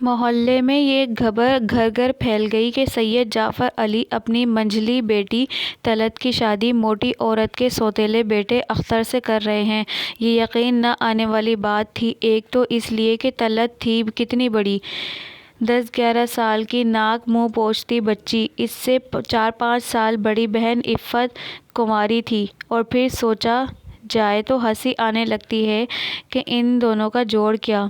محلے میں یہ خبر گھر گھر پھیل گئی کہ سید جعفر علی اپنی منجلی بیٹی طلعت کی شادی موٹی عورت کے سوتیلے بیٹے اختر سے کر رہے ہیں۔ یہ یقین نہ آنے والی بات تھی، ایک تو اس لیے کہ طلعت تھی کتنی بڑی، 10-11 سال کی ناک منہ پوچھتی بچی، اس سے 4-5 سال بڑی بہن عفت کنواری تھی، اور پھر سوچا جائے تو ہنسی آنے لگتی ہے کہ ان دونوں کا جوڑ کیا۔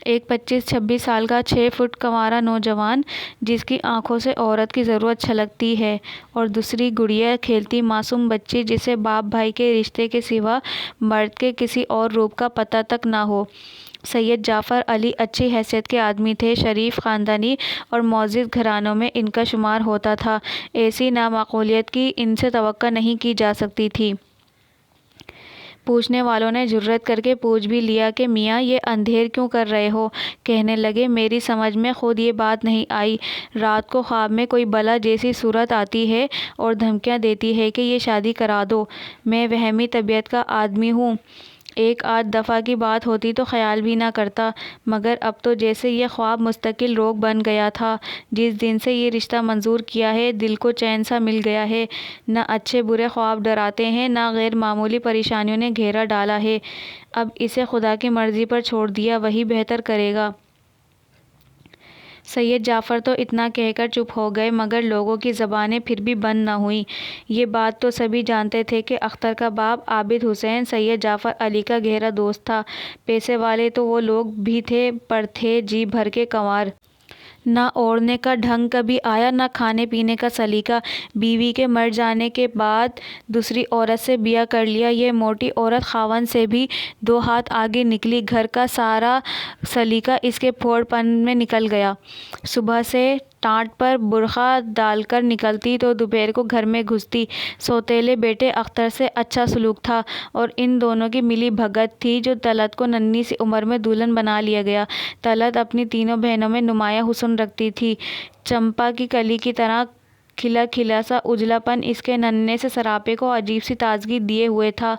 ایک 25-26 سال کا 6 فٹ کنوارا نوجوان جس کی آنکھوں سے عورت کی ضرورت چھلکتی ہے، اور دوسری گڑیا کھیلتی معصوم بچی جسے باپ بھائی کے رشتے کے سوا مرد کے کسی اور روپ کا پتہ تک نہ ہو۔ سید جعفر علی اچھی حیثیت کے آدمی تھے، شریف خاندانی اور معزز گھرانوں میں ان کا شمار ہوتا تھا، ایسی نامعقولیت کی ان سے توقع نہیں کی جا سکتی تھی۔ پوچھنے والوں نے جرأت کر کے پوچھ بھی لیا کہ میاں یہ اندھیر کیوں کر رہے ہو؟ کہنے لگے میری سمجھ میں خود یہ بات نہیں آئی، رات کو خواب میں کوئی بلا جیسی صورت آتی ہے اور دھمکیاں دیتی ہے کہ یہ شادی کرا دو۔ میں وہمی طبیعت کا آدمی ہوں، ایک آدھ دفعہ کی بات ہوتی تو خیال بھی نہ کرتا، مگر اب تو جیسے یہ خواب مستقل روگ بن گیا تھا۔ جس دن سے یہ رشتہ منظور کیا ہے دل کو چین سا مل گیا ہے، نہ اچھے برے خواب ڈراتے ہیں، نہ غیر معمولی پریشانیوں نے گھیرا ڈالا ہے۔ اب اسے خدا کی مرضی پر چھوڑ دیا، وہی بہتر کرے گا۔ سید جعفر تو اتنا کہہ کر چپ ہو گئے، مگر لوگوں کی زبانیں پھر بھی بند نہ ہوئیں۔ یہ بات تو سبھی جانتے تھے کہ اختر کا باپ عابد حسین سید جعفر علی کا گہرا دوست تھا۔ پیسے والے تو وہ لوگ بھی تھے، پر تھے جی بھر کے کنوار۔ نہ اوڑھنے کا ڈھنگ کبھی آیا، نہ کھانے پینے کا سلیقہ۔ بیوی کے مر جانے کے بعد دوسری عورت سے بیاہ کر لیا۔ یہ موٹی عورت خاوند سے بھی 2 ہاتھ آگے نکلی، گھر کا سارا سلیقہ اس کے پھوڑ پن میں نکل گیا۔ صبح سے ٹانٹ پر برقع ڈال کر نکلتی تو دوپہر کو گھر میں گھستی۔ سوتیلے بیٹے اختر سے اچھا سلوک تھا، اور ان دونوں کی ملی بھگت تھی جو طلعت کو ننھی سی عمر میں دلہن بنا لیا گیا۔ طلعت اپنی تینوں بہنوں میں نمایاں حسن رکھتی تھی، چمپا کی کلی کی طرح کھلا کھلا سا اجلا پن اس کے ننھے سے سراپے کو عجیب سی تازگی دیے ہوئے تھا،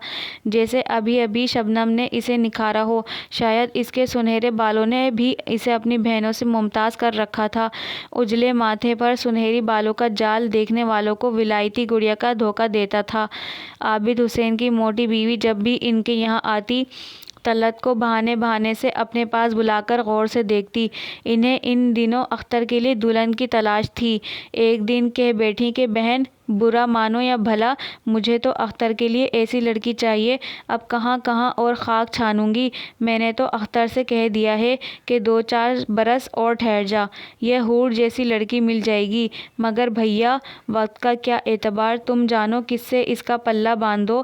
جیسے ابھی ابھی شبنم نے اسے نکھارا ہو۔ شاید اس کے سنہرے بالوں نے بھی اسے اپنی بہنوں سے ممتاز کر رکھا تھا۔ اجلے ماتھے پر سنہری بالوں کا جال دیکھنے والوں کو ولایتی گڑیا کا دھوکہ دیتا تھا۔ عابد حسین کی موٹی بیوی جب بھی ان کے یہاں آتی، طلعت کو بہانے بہانے سے اپنے پاس بلا کر غور سے دیکھتی۔ انہیں ان دنوں اختر کے لیے دلہن کی تلاش تھی۔ ایک دن کہہ بیٹھیں کہ بہن، برا مانو یا بھلا، مجھے تو اختر کے لیے ایسی لڑکی چاہیے، اب کہاں کہاں اور خاک چھانوں گی۔ میں نے تو اختر سے کہہ دیا ہے کہ 2-4 برس اور ٹھہر جا، یہ حور جیسی لڑکی مل جائے گی، مگر بھیا وقت کا کیا اعتبار، تم جانو کس سے اس کا پلہ باندھو۔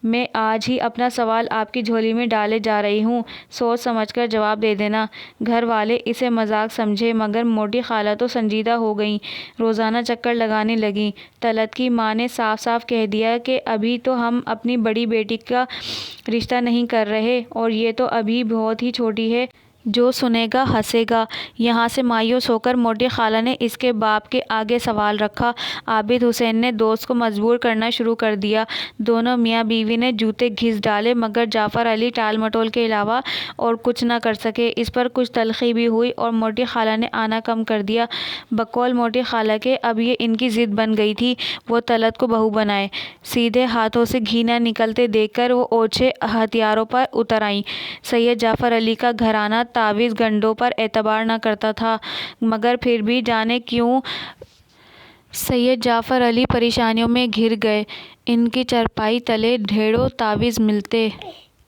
میں آج ہی اپنا سوال آپ کی جھولی میں ڈالے جا رہی ہوں، سوچ سمجھ کر جواب دے دینا۔ گھر والے اسے مذاق سمجھے، مگر موٹی خالہ تو سنجیدہ ہو گئیں، روزانہ چکر لگانے لگیں۔ طلعت کی ماں نے صاف صاف کہہ دیا کہ ابھی تو ہم اپنی بڑی بیٹی کا رشتہ نہیں کر رہے، اور یہ تو ابھی بہت ہی چھوٹی ہے، جو سنے گا ہنسے گا۔ یہاں سے مایوس ہو کر موٹی خالہ نے اس کے باپ کے آگے سوال رکھا۔ عابد حسین نے دوست کو مجبور کرنا شروع کر دیا۔ دونوں میاں بیوی نے جوتے گھس ڈالے، مگر جعفر علی ٹال مٹول کے علاوہ اور کچھ نہ کر سکے۔ اس پر کچھ تلخی بھی ہوئی، اور موٹی خالہ نے آنا کم کر دیا۔ بقول موٹی خالہ کے اب یہ ان کی ضد بن گئی تھی، وہ طلعت کو بہو بنائیں۔ سیدھے ہاتھوں سے گھی نہ نکلتے دیکھ کر وہ اوچھے ہتھیاروں پر اتر آئیں۔ سید جعفر علی کا گھرانہ تعویذ گنڈوں پر اعتبار نہ کرتا تھا، مگر پھر بھی جانے کیوں سید جعفر علی پریشانیوں میں گھر گئے۔ ان کی چارپائی تلے ڈھیروں تعویذ ملتے،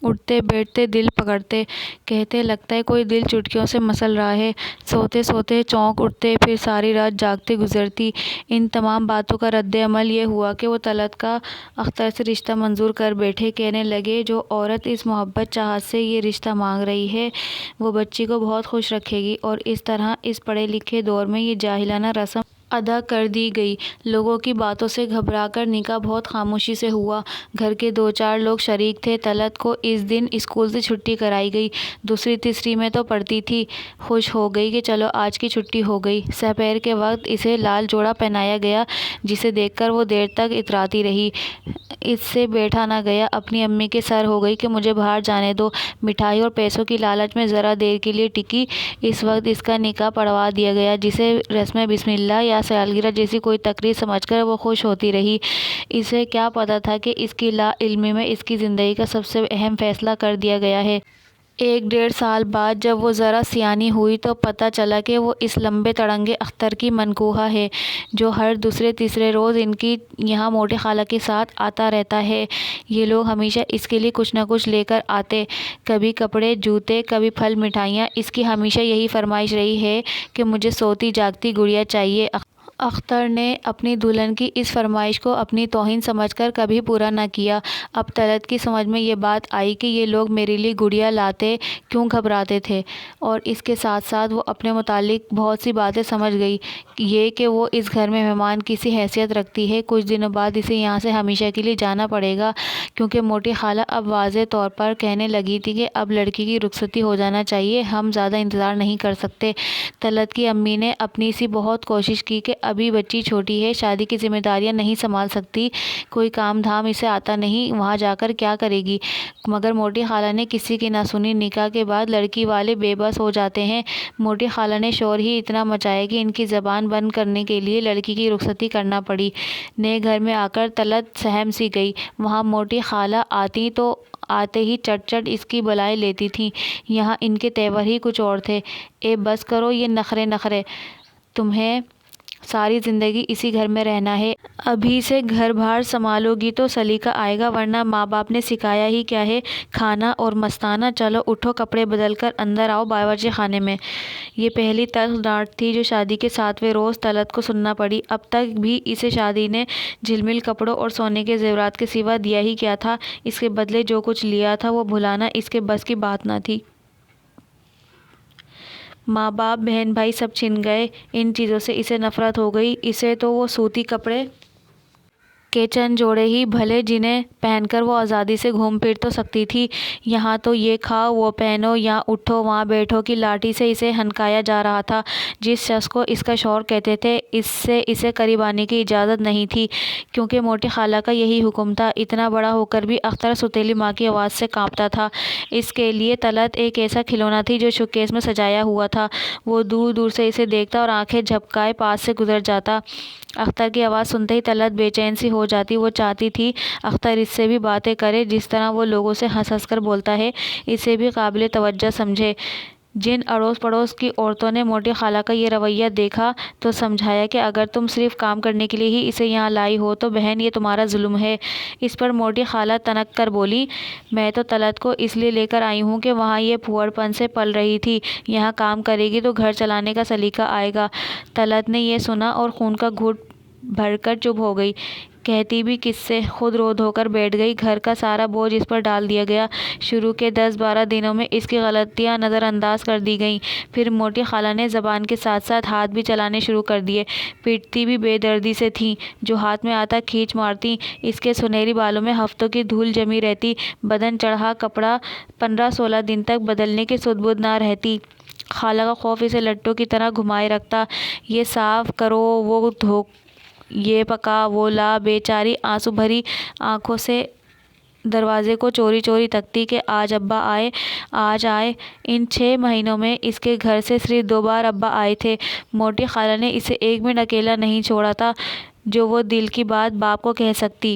اٹھتے بیٹھتے دل پکڑتے، کہتے لگتا ہے کوئی دل چٹکیوں سے مسل رہا ہے۔ سوتے سوتے چونک اٹھتے، پھر ساری رات جاگتے گزرتی۔ ان تمام باتوں کا رد عمل یہ ہوا کہ وہ طلعت کا اختر سے رشتہ منظور کر بیٹھے۔ کہنے لگے جو عورت اس محبت چاہت سے یہ رشتہ مانگ رہی ہے، وہ بچی کو بہت خوش رکھے گی، اور اس طرح اس پڑھے لکھے دور میں یہ جاہلانہ رسم ادا کر دی گئی۔ لوگوں کی باتوں سے گھبرا کر نکاح بہت خاموشی سے ہوا۔ گھر کے 2-4 لوگ شریک تھے۔ طلعت کو اس دن اسکول سے چھٹی کرائی گئی۔ دوسری تیسری میں تو پڑھتی تھی۔ خوش ہو گئی کہ چلو آج کی چھٹی ہو گئی۔ سحر کے وقت اسے لال جوڑا پہنایا گیا جسے دیکھ کر وہ دیر تک اتراتی رہی۔ اس سے بیٹھا نہ گیا۔ اپنی امی کے سر ہو گئی کہ مجھے باہر جانے دو۔ مٹھائی اور پیسوں کی لالچ میں ذرا دیر کے لیے ٹکی۔ اس وقت اس کا نکاح پڑھوا دیا گیا جسے رسم بسم اللہ یا سالگرہ جیسی کوئی تقریب سمجھ کر وہ خوش ہوتی رہی۔ اسے کیا پتا تھا کہ اس کی لا علمی میں اس کی زندگی کا سب سے اہم فیصلہ کر دیا گیا ہے۔ 1-1.5 سال بعد جب وہ ذرا سیانی ہوئی تو پتہ چلا کہ وہ اس لمبے تڑنگے اختر کی منکوہہ ہے جو ہر دوسرے تیسرے روز ان کی یہاں موٹی خالہ کے ساتھ آتا رہتا ہے۔ یہ لوگ ہمیشہ اس کے لیے کچھ نہ کچھ لے کر آتے، کبھی کپڑے جوتے، کبھی پھل مٹھائیاں۔ اس کی ہمیشہ یہی فرمائش رہی ہے کہ مجھے سوتی جاگتی گڑیا چاہیے۔ اختر نے اپنی دلہن کی اس فرمائش کو اپنی توہین سمجھ کر کبھی پورا نہ کیا۔ اب طلعت کی سمجھ میں یہ بات آئی کہ یہ لوگ میرے لیے گڑیا لاتے کیوں گھبراتے تھے، اور اس کے ساتھ ساتھ وہ اپنے متعلق بہت سی باتیں سمجھ گئی۔ یہ کہ وہ اس گھر میں مہمان کی سی حیثیت رکھتی ہے۔ کچھ دنوں بعد اسے یہاں سے ہمیشہ کے لیے جانا پڑے گا کیونکہ موٹی خالہ اب واضح طور پر کہنے لگی تھی کہ اب لڑکی کی رخصتی ہو جانا چاہیے، ہم زیادہ انتظار نہیں کر سکتے۔ طلعت کی امی نے اپنی سی بہت کوشش کی کہ ابھی بچی چھوٹی ہے، شادی کی ذمہ داریاں نہیں سنبھال سکتی، کوئی کام دھام اسے آتا نہیں، وہاں جا کر کیا کرے گی، مگر موٹی خالہ نے کسی کی نہ سنی۔ نکاح کے بعد لڑکی والے بے بس ہو جاتے ہیں۔ موٹی خالہ نے شور ہی اتنا مچایا کہ ان کی زبان بند کرنے کے لیے لڑکی کی رخصتی کرنا پڑی۔ نئے گھر میں آ کر طلعت سہم سی گئی۔ وہاں موٹی خالہ آتی تو آتے ہی چٹ چٹ اس کی بلائیں لیتی تھیں، یہاں ان کے تیور ہی کچھ اور تھے۔ اے بس کرو یہ نخرے نخرے، تمہیں ساری زندگی اسی گھر میں رہنا ہے، ابھی سے گھر بار سنبھالو گی تو سلیقہ آئے گا، ورنہ ماں باپ نے سکھایا ہی کیا ہے، کھانا اور مستانہ۔ چلو اٹھو، کپڑے بدل کر اندر آؤ باورچی خانے میں۔ یہ پہلی تلخ ڈانٹ تھی جو شادی کے 7ویں روز طلعت کو سننا پڑی۔ اب تک بھی اسے شادی نے جھلمل کپڑوں اور سونے کے زیورات کے سوا دیا ہی کیا تھا، اس کے بدلے جو کچھ لیا تھا وہ بھلانا اس کے بس کی بات نہ تھی۔ ماں باپ بہن بھائی سب چھن گئے، ان چیزوں سے اسے نفرت ہو گئی۔ اسے تو وہ سوتی کپڑے کے چند جوڑے ہی بھلے جنہیں پہن کر وہ آزادی سے گھوم پھر تو سکتی تھی، یہاں تو یہ کھاؤ وہ پہنو، یہاں اٹھو وہاں بیٹھو کی لاٹھی سے اسے ہنکایا جا رہا تھا۔ جس شخص کو اس کا شوہر کہتے تھے اس سے اسے قریب آنے کی اجازت نہیں تھی، کیونکہ موٹی خالہ کا یہی حکم تھا۔ اتنا بڑا ہو کر بھی اختر سوتیلی ماں کی آواز سے کانپتا تھا۔ اس کے لیے طلعت ایک ایسا کھلونا تھی جو شوکیس میں سجایا ہوا تھا۔ وہ دور دور سے اسے دیکھتا اور آنکھیں جھپکائے پاس سے گزر جاتا۔ اختر کی آواز سنتے ہی طلعت بے چین سی ہو جاتی۔ وہ چاہتی تھی اختر اس سے بھی باتیں کرے، جس طرح وہ لوگوں سے ہنس ہنس کر بولتا ہے اسے بھی قابل توجہ سمجھے۔ جن اڑوس پڑوس کی عورتوں نے موٹی خالہ کا یہ رویہ دیکھا تو سمجھایا کہ اگر تم صرف کام کرنے کے لیے ہی اسے یہاں لائی ہو تو بہن یہ تمہارا ظلم ہے۔ اس پر موٹی خالہ تنک کر بولی، میں تو طلعت کو اس لیے لے کر آئی ہوں کہ وہاں یہ پھوڑ پن سے پل رہی تھی، یہاں کام کرے گی تو گھر چلانے کا سلیقہ آئے گا۔ طلعت نے یہ سنا اور خون کا گھونٹ بھر کر چپ ہو گئی، کہتی بھی کس سے، خود رو دھو کر بیٹھ گئی۔ گھر کا سارا بوجھ اس پر ڈال دیا گیا۔ شروع کے 10-12 دنوں میں اس کی غلطیاں نظر انداز کر دی گئیں، پھر موٹی خالہ نے زبان کے ساتھ ساتھ ہاتھ بھی چلانے شروع کر دیے۔ پیٹتی بھی بے دردی سے تھیں، جو ہاتھ میں آتا کھینچ مارتی۔ اس کے سنہری بالوں میں ہفتوں کی دھول جمی رہتی، بدن چڑھا کپڑا 15-16 دن تک بدلنے کی سدھ بدھ نہ رہتی۔ خالہ کا خوف اسے لٹوں کی طرح گھمائے رکھتا، یہ صاف کرو وہ دھو، یہ پکا وہ لا۔ بیچاری آنسو بھری آنکھوں سے دروازے کو چوری چوری تکتی کہ آج ابا آئے، آج آئے۔ ان 6 مہینوں میں اس کے گھر سے صرف 2 بار ابا آئے تھے۔ موٹی خالہ نے اسے ایک منٹ اکیلا نہیں چھوڑا تھا جو وہ دل کی بات باپ کو کہہ سکتی۔